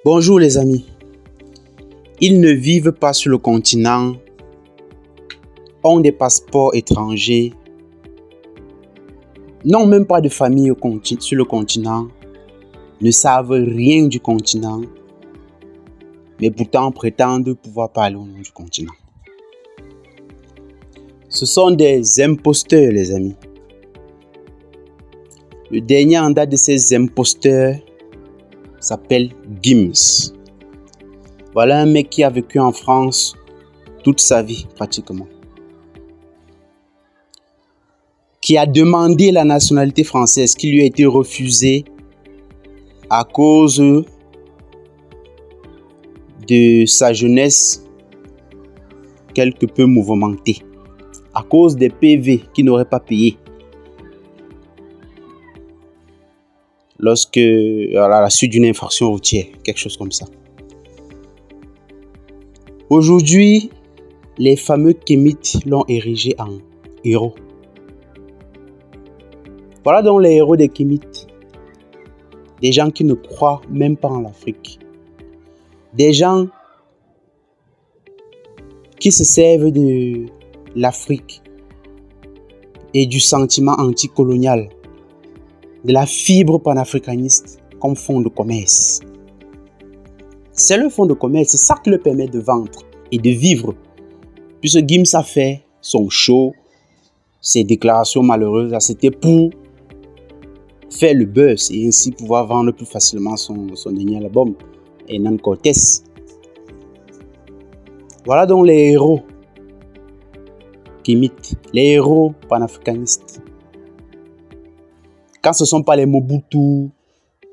Bonjour les amis. Ils ne vivent pas sur le continent, ont des passeports étrangers, n'ont même pas de famille sur le continent, ne savent rien du continent, mais pourtant prétendent pouvoir parler au nom du continent. Ce sont des imposteurs les amis. Le dernier en date de ces imposteurs s'appelle Gims. Voilà un mec qui a vécu en France toute sa vie pratiquement. Qui a demandé la nationalité française qui lui a été refusée à cause de sa jeunesse quelque peu mouvementée. À cause des PV qu'il n'aurait pas payé. À la suite d'une infraction routière, quelque chose comme ça. Aujourd'hui, les fameux Kémites l'ont érigé en héros. Voilà donc les héros des Kémites. Des gens qui ne croient même pas en l'Afrique. Des gens qui se servent de l'Afrique et du sentiment anticolonial, de la fibre panafricaniste comme fonds de commerce. C'est le fonds de commerce, c'est ça qui le permet de vendre et de vivre. Puisque Gims a fait son show, ses déclarations malheureuses, c'était pour faire le buzz et ainsi pouvoir vendre plus facilement son dernier album, Hernán Cortés. Voilà donc les héros Kémites, les héros panafricanistes. Quand ce ne sont pas les Mobutu,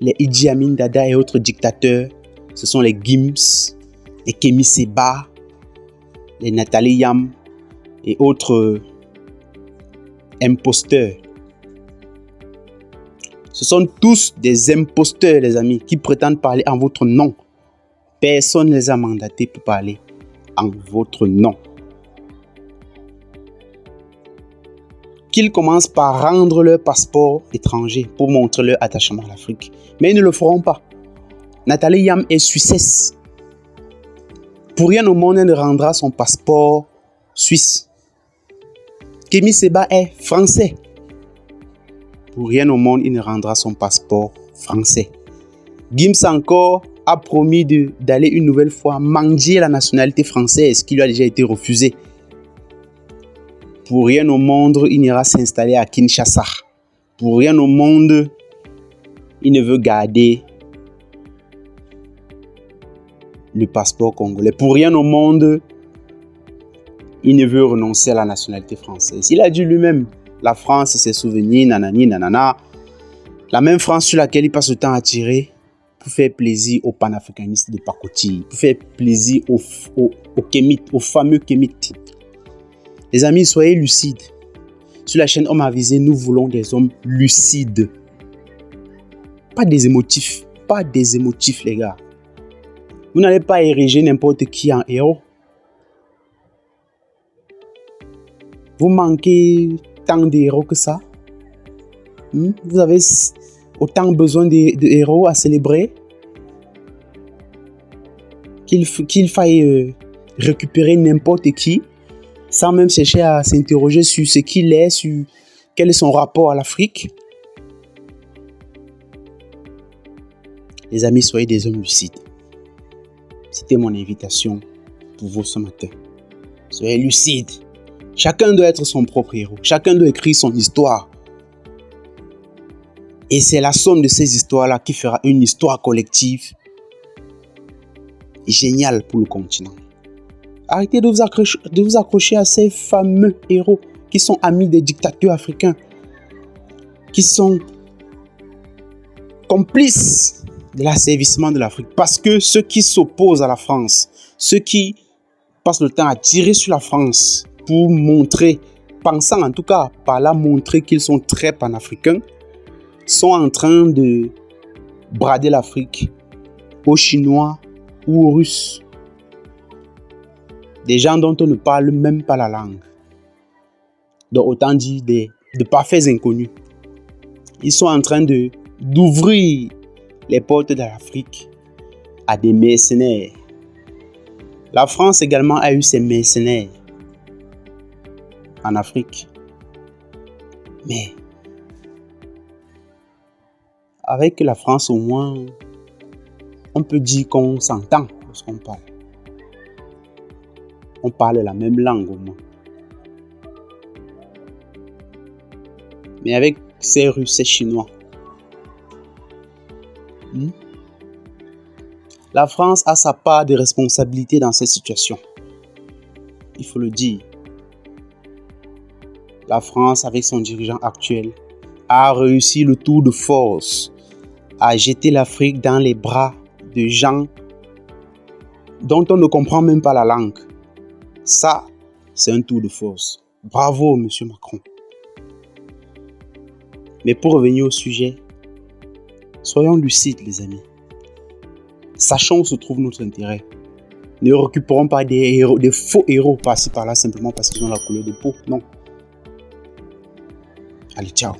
les Idi Amin Dada et autres dictateurs, ce sont les Gims, les Kémi Séba, les Nathalie Yam et autres imposteurs. Ce sont tous des imposteurs, les amis, qui prétendent parler en votre nom. Personne ne les a mandatés pour parler en votre nom. Qu'ils commencent par rendre leur passeport étranger pour montrer leur attachement à l'Afrique. Mais ils ne le feront pas. Nathalie Yam est suissesse. Pour rien au monde, elle ne rendra son passeport suisse. Kémi Séba est français. Pour rien au monde, il ne rendra son passeport français. Gims encore a promis d'aller une nouvelle fois mendier la nationalité française qui lui a déjà été refusée. Pour rien au monde, il n'ira s'installer à Kinshasa. Pour rien au monde, il ne veut garder le passeport congolais. Pour rien au monde, il ne veut renoncer à la nationalité française. Il a dit lui-même, la France, ses souvenirs, nanani, nanana. La même France sur laquelle il passe le temps à tirer pour faire plaisir aux panafricanistes de pacotille, pour faire plaisir aux Kémites, aux fameux Kémites. Les amis, soyez lucides. Sur la chaîne Homme Avisé, nous voulons des hommes lucides. Pas des émotifs. Pas des émotifs, les gars. Vous n'allez pas ériger n'importe qui en héros. Vous manquez tant de héros que ça. Vous avez autant besoin de héros à célébrer qu'il faille récupérer n'importe qui sans même chercher à s'interroger sur ce qu'il est, sur quel est son rapport à l'Afrique. Les amis, soyez des hommes lucides. C'était mon invitation pour vous ce matin. Soyez lucides. Chacun doit être son propre héros. Chacun doit écrire son histoire. Et c'est la somme de ces histoires-là qui fera une histoire collective géniale pour le continent. Arrêtez de vous accrocher à ces fameux héros qui sont amis des dictateurs africains, qui sont complices de l'asservissement de l'Afrique. Parce que ceux qui s'opposent à la France, ceux qui passent le temps à tirer sur la France pour montrer, pensant en tout cas par là montrer qu'ils sont très panafricains, sont en train de brader l'Afrique aux Chinois ou aux Russes. Des gens dont on ne parle même pas la langue. Donc autant dire de parfaits inconnus. Ils sont en train d'ouvrir les portes de l'Afrique à des mercenaires. La France également a eu ses mercenaires en Afrique. Mais avec la France au moins, on peut dire qu'on s'entend lorsqu'on parle. On parle la même langue au moins. Mais avec ces Russes, ces Chinois, la France a sa part de responsabilité dans cette situation. Il faut le dire. La France, avec son dirigeant actuel, a réussi le tour de force à jeter l'Afrique dans les bras de gens dont on ne comprend même pas la langue. Ça, c'est un tour de force. Bravo, monsieur Macron. Mais pour revenir au sujet, soyons lucides, les amis. Sachons où se trouve notre intérêt. Ne récupérons pas des faux héros par-ci par-là simplement parce qu'ils ont la couleur de peau. Non. Allez, ciao.